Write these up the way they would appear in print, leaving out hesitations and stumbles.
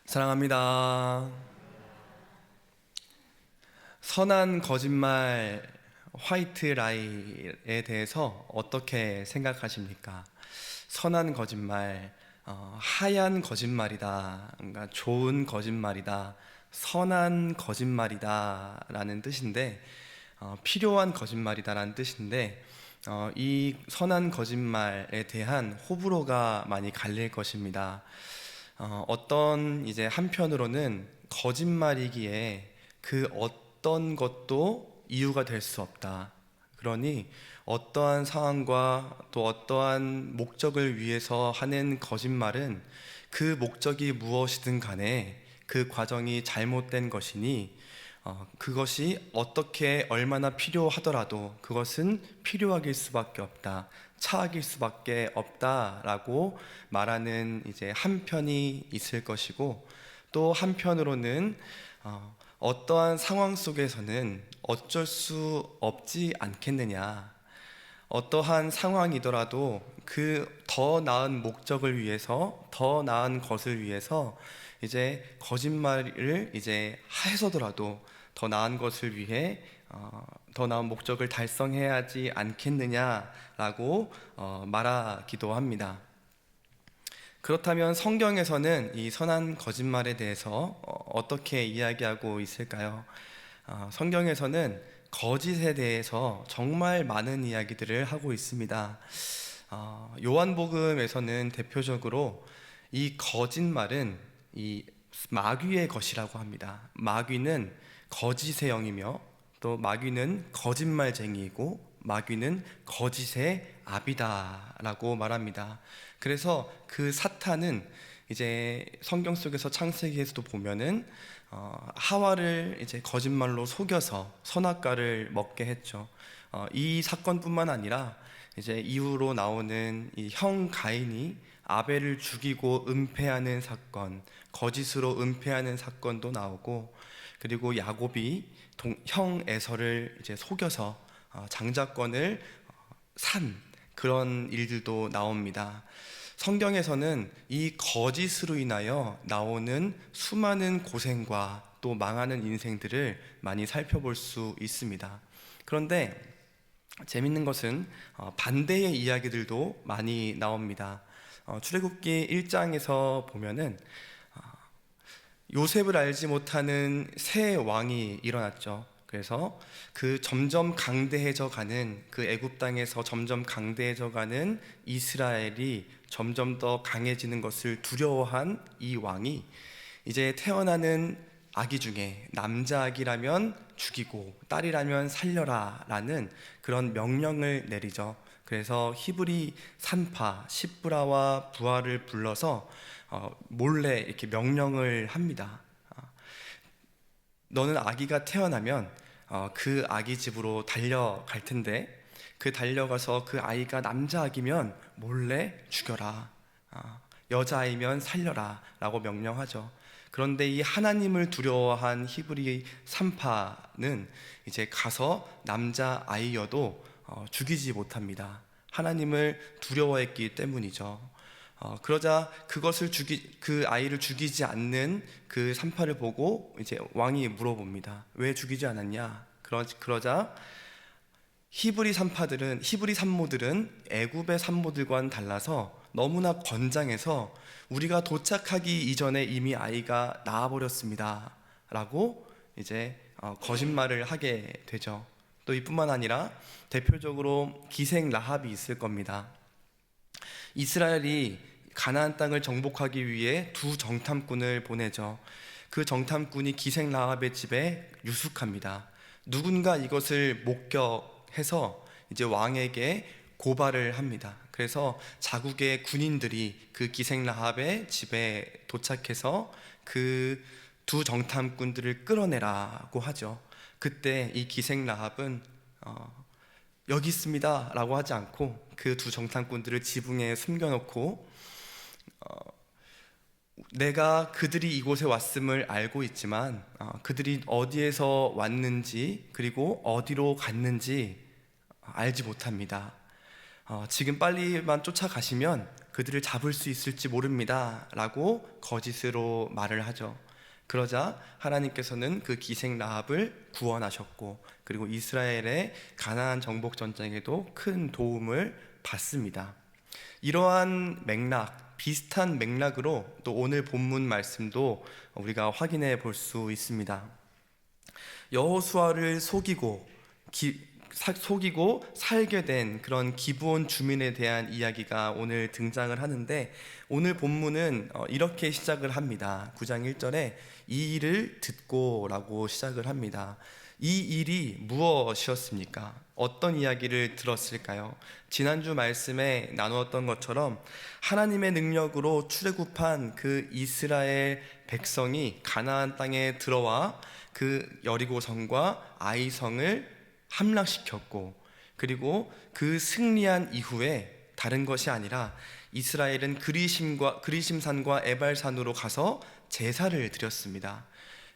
사랑합니다. 선한 거짓말 화이트 라이에 대해서 어떻게 생각하십니까? 선한 거짓말, 하얀 거짓말이다, 그러니까 좋은 거짓말이다, 선한 거짓말이다 라는 뜻인데, 필요한 거짓말이다 라는 뜻인데, 이 선한 거짓말에 대한 호불호가 많이 갈릴 것입니다. 어떤 이제 한편으로는 거짓말이기에 그 어떤 것도 이유가 될 수 없다. 그러니 어떠한 상황과 또 어떠한 목적을 위해서 하는 거짓말은 그 목적이 무엇이든 간에 그 과정이 잘못된 것이니 그것이 어떻게 얼마나 필요하더라도 그것은 필요하길 수밖에 없다. 차악일 수밖에 없다라고 말하는 이제 한편이 있을 것이고, 또 한편으로는 어떠한 상황 속에서는 어쩔 수 없지 않겠느냐, 어떠한 상황이더라도 그 더 나은 목적을 위해서, 더 나은 것을 위해서 이제 거짓말을 이제 해서더라도 더 나은 것을 위해 더 나은 목적을 달성해야 하지 않겠느냐라고 말하기도 합니다. 그렇다면 성경에서는 이 선한 거짓말에 대해서 어떻게 이야기하고 있을까요? 성경에서는 거짓에 대해서 정말 많은 이야기들을 하고 있습니다. 요한복음에서는 대표적으로 이 거짓말은 이 마귀의 것이라고 합니다. 마귀는 거짓의 영이며 또 마귀는 거짓말쟁이이고 마귀는 거짓의 아비다라고 말합니다. 그래서 그 사탄은 이제 성경 속에서 창세기에서도 보면은 하와를 이제 거짓말로 속여서 선악과를 먹게 했죠. 이 사건뿐만 아니라 이제 이후로 나오는 이 형 가인이 아벨을 죽이고 은폐하는 사건, 거짓으로 은폐하는 사건도 나오고, 그리고 야곱이 형 에서를 이제 속여서 장자권을 산 그런 일들도 나옵니다. 성경에서는 이 거짓으로 인하여 나오는 수많은 고생과 또 망하는 인생들을 많이 살펴볼 수 있습니다. 그런데 재밌는 것은 반대의 이야기들도 많이 나옵니다. 출애굽기 1장에서 보면은 요셉을 알지 못하는 새 왕이 일어났죠. 그래서 그 점점 강대해져 가는, 그 애굽 땅에서 점점 강대해져 가는 이스라엘이 점점 더 강해지는 것을 두려워한 이 왕이 이제 태어나는 아기 중에 남자 아기라면 죽이고 딸이라면 살려라 라는 그런 명령을 내리죠. 그래서 히브리 산파 십브라와 부하를 불러서 몰래 이렇게 명령을 합니다. 너는 아기가 태어나면 그 아기 집으로 달려갈 텐데, 그 달려가서 그 아이가 남자 아기면 몰래 죽여라, 여자아이면 살려라 라고 명령하죠. 그런데 이 하나님을 두려워한 히브리 산파는 이제 가서 남자 아이여도 죽이지 못합니다. 하나님을 두려워했기 때문이죠. 그러자 그 아이를 죽이지 않는 그 산파를 보고 이제 왕이 물어봅니다. 왜 죽이지 않았냐? 그러자 히브리 산모들은 애굽의 산모들과는 달라서 너무나 건장해서 우리가 도착하기 이전에 이미 아이가 나아버렸습니다 라고 이제 거짓말을 하게 되죠. 또 이뿐만 아니라 대표적으로 기생 라합이 있을 겁니다. 이스라엘이 가나안 땅을 정복하기 위해 두 정탐꾼을 보내죠. 그 정탐꾼이 기생 라합의 집에 유숙합니다. 누군가 이것을 목격해서 이제 왕에게 고발을 합니다. 그래서 자국의 군인들이 그 기생 라합의 집에 도착해서 그 두 정탐꾼들을 끌어내라고 하죠. 그때 이 기생 라합은 여기 있습니다 라고 하지 않고 그 두 정탐꾼들을 지붕에 숨겨놓고 내가 그들이 이곳에 왔음을 알고 있지만 그들이 어디에서 왔는지 그리고 어디로 갔는지 알지 못합니다. 지금 빨리만 쫓아가시면 그들을 잡을 수 있을지 모릅니다 라고 거짓으로 말을 하죠. 그러자 하나님께서는 그 기생 라합을 구원하셨고, 그리고 이스라엘의 가나안 정복 전쟁에도 큰 도움을 받습니다. 이러한 맥락, 비슷한 맥락으로 또 오늘 본문 말씀도 우리가 확인해 볼 수 있습니다. 여호수아를 속이고 살게 된 그런 기브온 주민에 대한 이야기가 오늘 등장을 하는데, 오늘 본문은 이렇게 시작을 합니다. 9장 1절에 이 일을 듣고 라고 시작을 합니다. 이 일이 무엇이었습니까? 어떤 이야기를 들었을까요? 지난주 말씀에 나누었던 것처럼 하나님의 능력으로 출애굽한 그 이스라엘 백성이 가나안 땅에 들어와 그 여리고성과 아이성을 함락시켰고, 그리고 그 승리한 이후에 다른 것이 아니라 이스라엘은 그리심산과 에발산으로 가서 제사를 드렸습니다.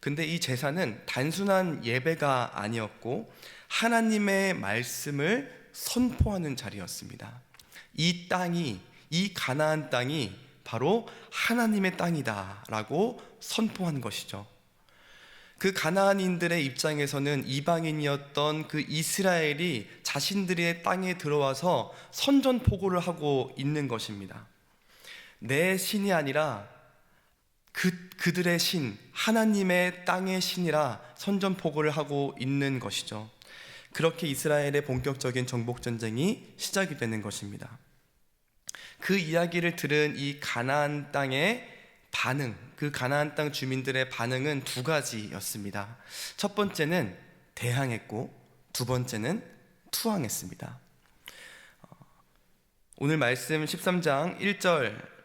근데 이 제사는 단순한 예배가 아니었고 하나님의 말씀을 선포하는 자리였습니다. 이 가나안 땅이 바로 하나님의 땅이다 라고 선포한 것이죠. 그 가나안인들의 입장에서는 이방인이었던 그 이스라엘이 자신들의 땅에 들어와서 선전포고를 하고 있는 것입니다. 내 신이 아니라 그들의 신, 하나님의 땅의 신이라 선전포고를 하고 있는 것이죠. 그렇게 이스라엘의 본격적인 정복전쟁이 시작이 되는 것입니다. 그 이야기를 들은 이 가나안 땅의 반응, 그 가나안 땅 주민들의 반응은 두 가지였습니다. 첫 번째는 대항했고, 두 번째는 투항했습니다. 오늘 말씀 13장 1절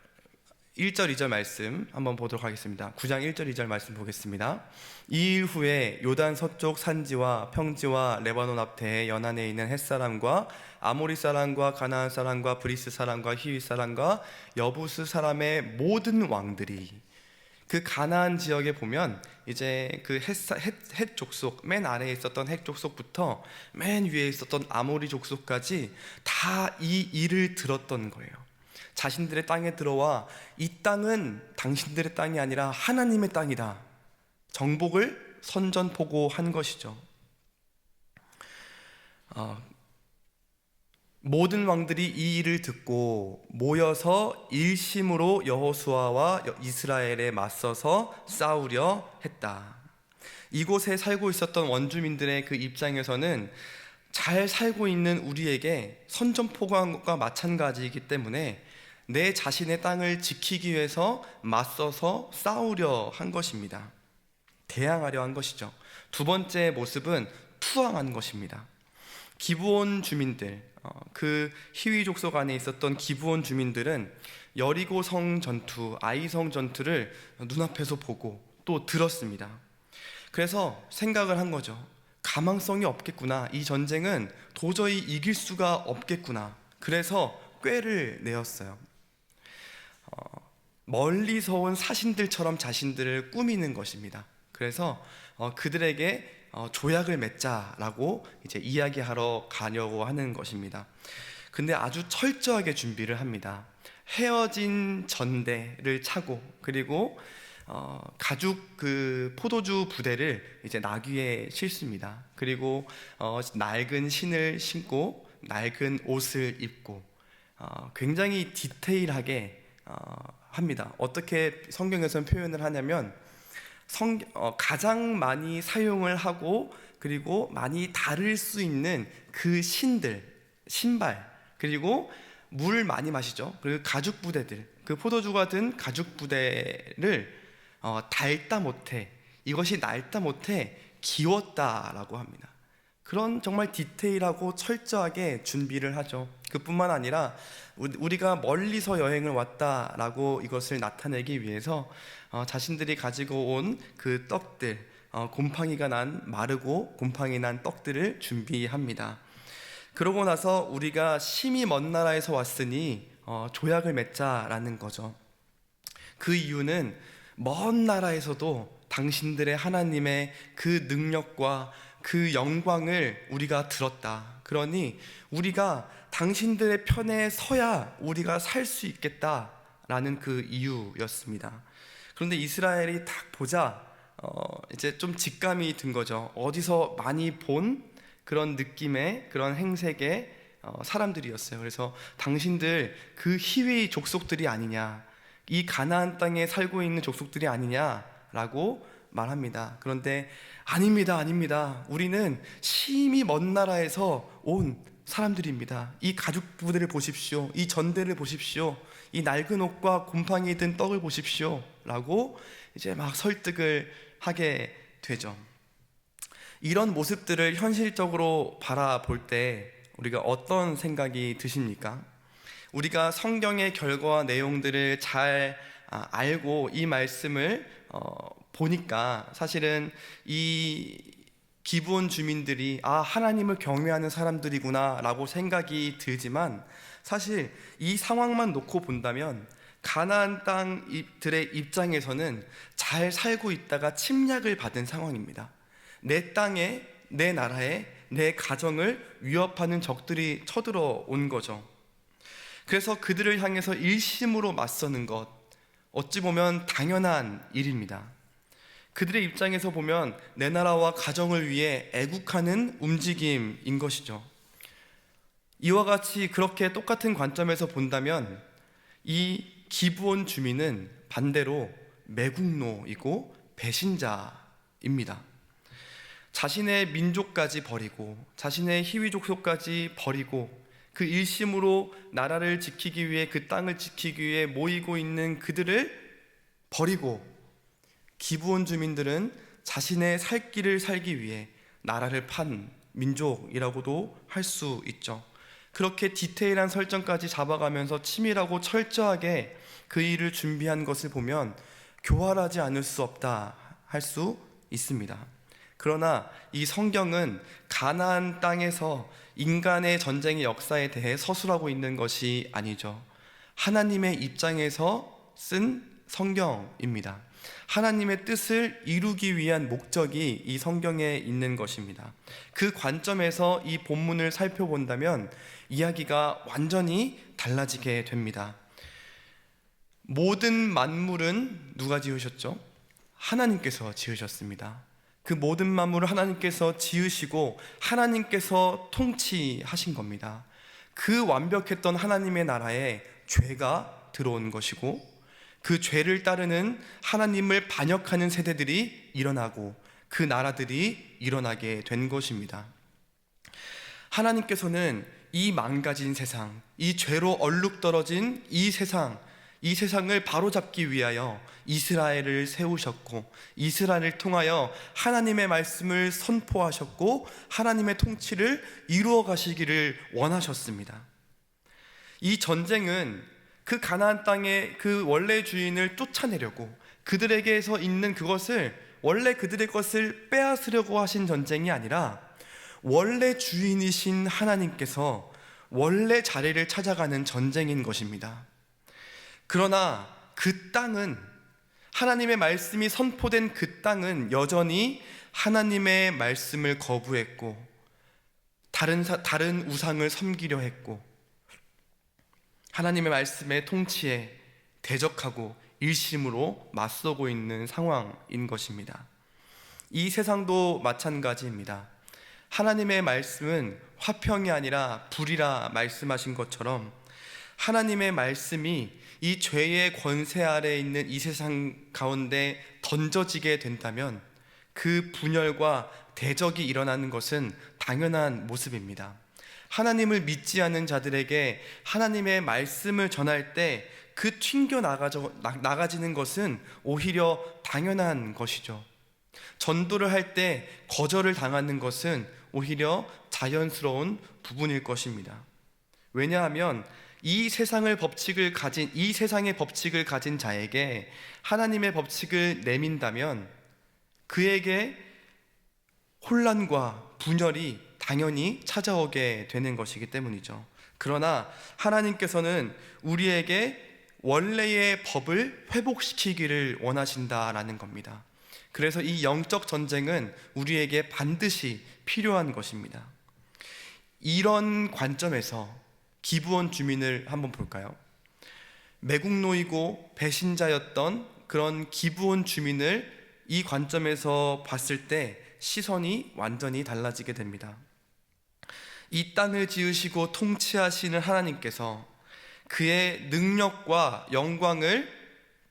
2절 말씀 한번 보도록 하겠습니다. 9장 1절 2절 말씀 보겠습니다. 이 일 후에 요단 서쪽 산지와 평지와 레바논 앞에 연안에 있는 햇사람과 아모리 사람과 가나안 사람과 브리스 사람과 히윗 사람과 여부스 사람의 모든 왕들이, 그 가나안 지역에 보면 이제 그 헷 족속, 맨 아래에 있었던 헷 족속부터 맨 위에 있었던 아모리 족속까지 다 이 일을 들었던 거예요. 자신들의 땅에 들어와 이 땅은 당신들의 땅이 아니라 하나님의 땅이다, 정복을 선전포고한 것이죠. 모든 왕들이 이 일을 듣고 모여서 일심으로 여호수아와 이스라엘에 맞서서 싸우려 했다. 이곳에 살고 있었던 원주민들의 그 입장에서는 잘 살고 있는 우리에게 선전포고한 것과 마찬가지이기 때문에 내 자신의 땅을 지키기 위해서 맞서서 싸우려 한 것입니다. 대항하려 한 것이죠. 두 번째 모습은 투항한 것입니다. 기브온 주민들, 그 히위 족속 안에 있었던 기브온 주민들은 여리고성 전투, 아이성 전투를 눈앞에서 보고 또 들었습니다. 그래서 생각을 한 거죠. 가망성이 없겠구나, 이 전쟁은 도저히 이길 수가 없겠구나. 그래서 꾀를 내었어요. 멀리서 온 사신들처럼 자신들을 꾸미는 것입니다. 그래서 그들에게 조약을 맺자라고 이제 이야기하러 가려고 하는 것입니다. 근데 아주 철저하게 준비를 합니다. 헤어진 전대를 차고, 그리고 가죽 그 포도주 부대를 이제 나귀에 싣습니다. 그리고 낡은 신을 신고 낡은 옷을 입고 굉장히 디테일하게 합니다. 어떻게 성경에서는 표현을 하냐면 가장 많이 사용을 하고 그리고 많이 다룰 수 있는 그 신발, 그리고 물 많이 마시죠. 그리고 가죽 부대들, 그 포도주가 든 가죽 부대를 닳다 못해, 이것이 낡다 못해 기웠다라고 합니다. 그런 정말 디테일하고 철저하게 준비를 하죠. 그뿐만 아니라 우리가 멀리서 여행을 왔다라고 이것을 나타내기 위해서 자신들이 가지고 온 그 떡들, 곰팡이가 난 마르고 곰팡이 난 떡들을 준비합니다. 그러고 나서 우리가 심히 먼 나라에서 왔으니 조약을 맺자라는 거죠. 그 이유는 먼 나라에서도 당신들의 하나님의 그 능력과 그 영광을 우리가 들었다. 그러니 우리가 당신들의 편에 서야 우리가 살 수 있겠다라는 그 이유였습니다. 그런데 이스라엘이 딱 보자 이제 좀 직감이 든 거죠. 어디서 많이 본 그런 느낌의 그런 행색의 사람들이었어요. 그래서 당신들 그 히위 족속들이 아니냐, 이 가나안 땅에 살고 있는 족속들이 아니냐라고 말합니다. 그런데 아닙니다, 아닙니다. 우리는 심히 먼 나라에서 온 사람들입니다. 이 가죽부대를 보십시오. 이 전대를 보십시오. 이 낡은 옷과 곰팡이 든 떡을 보십시오. 라고 이제 막 설득을 하게 되죠. 이런 모습들을 현실적으로 바라볼 때 우리가 어떤 생각이 드십니까? 우리가 성경의 결과와 내용들을 잘 알고 이 말씀을 보니까 사실은 이 기브온 주민들이 하나님을 경외하는 사람들이구나 라고 생각이 들지만, 사실 이 상황만 놓고 본다면 가나안 땅들의 입장에서는 잘 살고 있다가 침략을 받은 상황입니다. 내 땅에, 내 나라에, 내 가정을 위협하는 적들이 쳐들어온 거죠. 그래서 그들을 향해서 일심으로 맞서는 것, 어찌 보면 당연한 일입니다. 그들의 입장에서 보면 내 나라와 가정을 위해 애국하는 움직임인 것이죠. 이와 같이 그렇게 똑같은 관점에서 본다면 이 기브온 주민은 반대로 매국노이고 배신자입니다. 자신의 민족까지 버리고 자신의 희위 족속까지 버리고 그 일심으로 나라를 지키기 위해, 그 땅을 지키기 위해 모이고 있는 그들을 버리고, 기브온 주민들은 자신의 살 길을 살기 위해 나라를 판 민족이라고도 할 수 있죠. 그렇게 디테일한 설정까지 잡아가면서 치밀하고 철저하게 그 일을 준비한 것을 보면 교활하지 않을 수 없다 할 수 있습니다. 그러나 이 성경은 가나안 땅에서 인간의 전쟁의 역사에 대해 서술하고 있는 것이 아니죠. 하나님의 입장에서 쓴 성경입니다. 하나님의 뜻을 이루기 위한 목적이 이 성경에 있는 것입니다. 그 관점에서 이 본문을 살펴본다면 이야기가 완전히 달라지게 됩니다. 모든 만물은 누가 지으셨죠? 하나님께서 지으셨습니다. 그 모든 만물을 하나님께서 지으시고 하나님께서 통치하신 겁니다. 그 완벽했던 하나님의 나라에 죄가 들어온 것이고, 그 죄를 따르는 하나님을 반역하는 세대들이 일어나고 그 나라들이 일어나게 된 것입니다. 하나님께서는 이 망가진 세상, 이 죄로 얼룩떨어진 이 세상을 바로잡기 위하여 이스라엘을 세우셨고, 이스라엘을 통하여 하나님의 말씀을 선포하셨고 하나님의 통치를 이루어 가시기를 원하셨습니다. 이 전쟁은 그 가나안 땅의 그 원래 주인을 쫓아내려고, 그들에게서 있는 그것을, 원래 그들의 것을 빼앗으려고 하신 전쟁이 아니라 원래 주인이신 하나님께서 원래 자리를 찾아가는 전쟁인 것입니다. 그러나 그 땅은, 하나님의 말씀이 선포된 그 땅은 여전히 하나님의 말씀을 거부했고 다른 우상을 섬기려 했고 하나님의 말씀의 통치에 대적하고 일심으로 맞서고 있는 상황인 것입니다. 이 세상도 마찬가지입니다. 하나님의 말씀은 화평이 아니라 불이라 말씀하신 것처럼 하나님의 말씀이 이 죄의 권세 아래에 있는 이 세상 가운데 던져지게 된다면 그 분열과 대적이 일어나는 것은 당연한 모습입니다. 하나님을 믿지 않는 자들에게 하나님의 말씀을 전할 때 그 튕겨 나가지는 것은 오히려 당연한 것이죠. 전도를 할 때 거절을 당하는 것은 오히려 자연스러운 부분일 것입니다. 왜냐하면 이 세상의 법칙을 가진 자에게 하나님의 법칙을 내민다면 그에게 혼란과 분열이 당연히 찾아오게 되는 것이기 때문이죠. 그러나 하나님께서는 우리에게 원래의 법을 회복시키기를 원하신다라는 겁니다. 그래서 이 영적 전쟁은 우리에게 반드시 필요한 것입니다. 이런 관점에서 기브온 주민을 한번 볼까요? 매국노이고 배신자였던 그런 기브온 주민을 이 관점에서 봤을 때 시선이 완전히 달라지게 됩니다. 이 땅을 지으시고 통치하시는 하나님께서 그의 능력과 영광을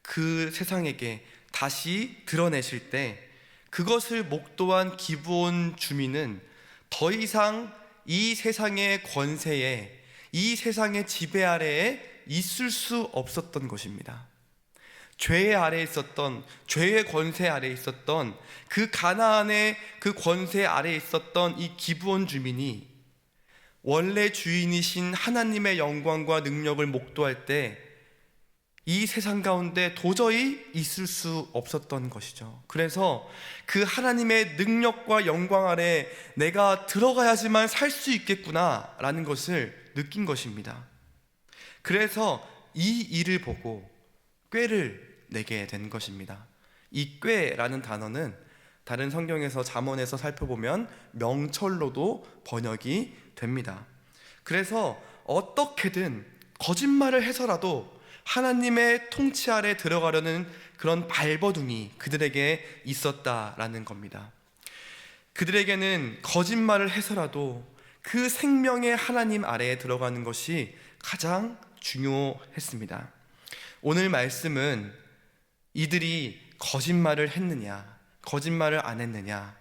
그 세상에게 다시 드러내실 때 그것을 목도한 기브온 주민은 더 이상 이 세상의 권세에, 이 세상의 지배 아래에 있을 수 없었던 것입니다. 죄의 아래에 있었던, 죄의 권세 아래에 있었던 그 가나안의 그 권세 아래에 있었던 이 기브온 주민이 원래 주인이신 하나님의 영광과 능력을 목도할 때 이 세상 가운데 도저히 있을 수 없었던 것이죠. 그래서 그 하나님의 능력과 영광 아래 내가 들어가야지만 살 수 있겠구나 라는 것을 느낀 것입니다. 그래서 이 일을 보고 꾀를 내게 된 것입니다. 이 꾀라는 단어는 다른 성경에서 잠언에서 살펴보면 명철로도 번역이 됩니다. 그래서 어떻게든 거짓말을 해서라도 하나님의 통치 아래 들어가려는 그런 발버둥이 그들에게 있었다라는 겁니다. 그들에게는 거짓말을 해서라도 그 생명의 하나님 아래에 들어가는 것이 가장 중요했습니다. 오늘 말씀은 이들이 거짓말을 했느냐, 거짓말을 안 했느냐,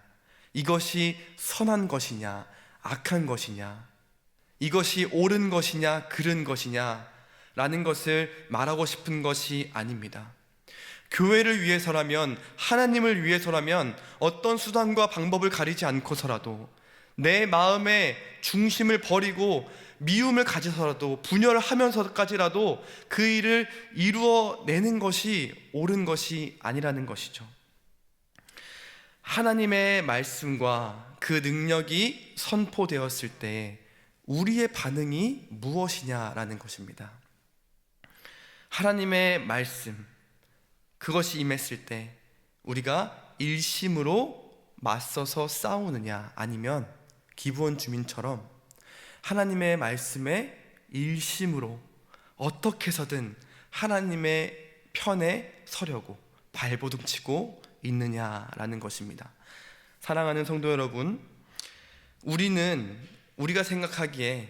이것이 선한 것이냐, 악한 것이냐, 이것이 옳은 것이냐, 그른 것이냐 라는 것을 말하고 싶은 것이 아닙니다. 교회를 위해서라면, 하나님을 위해서라면 어떤 수단과 방법을 가리지 않고서라도 내 마음의 중심을 버리고 미움을 가져서라도 분열을 하면서까지라도 그 일을 이루어내는 것이 옳은 것이 아니라는 것이죠. 하나님의 말씀과 그 능력이 선포되었을 때 우리의 반응이 무엇이냐라는 것입니다. 하나님의 말씀, 그것이 임했을 때 우리가 일심으로 맞서서 싸우느냐, 아니면 기브온 주민처럼 하나님의 말씀에 일심으로 어떻게 해서든 하나님의 편에 서려고 발버둥치고 있느냐라는 것입니다. 사랑하는 성도 여러분, 우리가 생각하기에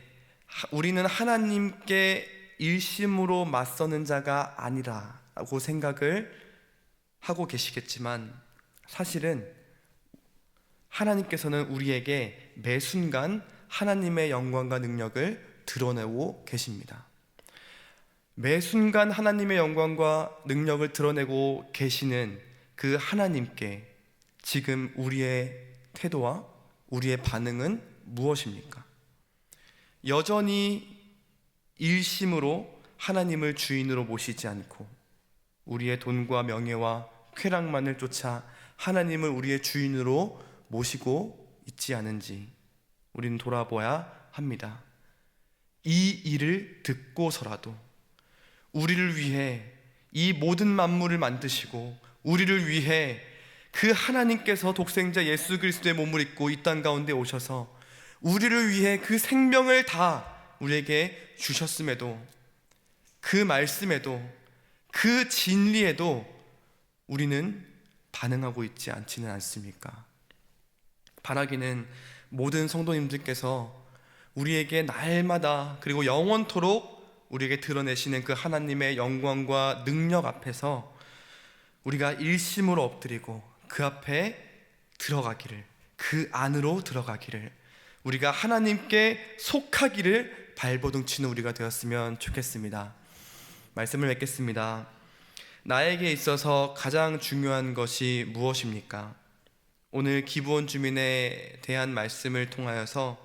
우리는 하나님께 일심으로 맞서는 자가 아니라고 생각을 하고 계시겠지만, 사실은 하나님께서는 우리에게 매 순간 하나님의 영광과 능력을 드러내고 계십니다. 매 순간 하나님의 영광과 능력을 드러내고 계시는 그 하나님께 지금 우리의 태도와 우리의 반응은 무엇입니까? 여전히 일심으로 하나님을 주인으로 모시지 않고 우리의 돈과 명예와 쾌락만을 쫓아 하나님을 우리의 주인으로 모시고 있지 않은지 우리는 돌아봐야 합니다. 이 일을 듣고서라도 우리를 위해 이 모든 만물을 만드시고 우리를 위해 그 하나님께서 독생자 예수 그리스도의 몸을 입고 이 땅 가운데 오셔서 우리를 위해 그 생명을 다 우리에게 주셨음에도, 그 말씀에도, 그 진리에도 우리는 반응하고 있지 않지는 않습니까? 바라기는 모든 성도님들께서 우리에게 날마다 그리고 영원토록 우리에게 드러내시는 그 하나님의 영광과 능력 앞에서 우리가 일심으로 엎드리고 그 앞에 들어가기를, 그 안으로 들어가기를, 우리가 하나님께 속하기를 발버둥치는 우리가 되었으면 좋겠습니다. 말씀을 맺겠습니다. 나에게 있어서 가장 중요한 것이 무엇입니까? 오늘 기브온 주민에 대한 말씀을 통하여서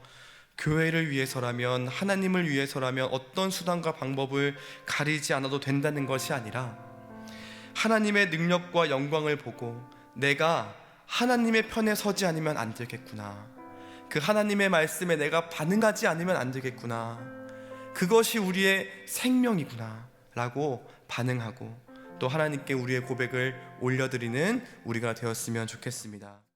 교회를 위해서라면, 하나님을 위해서라면 어떤 수단과 방법을 가리지 않아도 된다는 것이 아니라 하나님의 능력과 영광을 보고 내가 하나님의 편에 서지 않으면 안 되겠구나, 그 하나님의 말씀에 내가 반응하지 않으면 안 되겠구나, 그것이 우리의 생명이구나 라고 반응하고 또 하나님께 우리의 고백을 올려드리는 우리가 되었으면 좋겠습니다.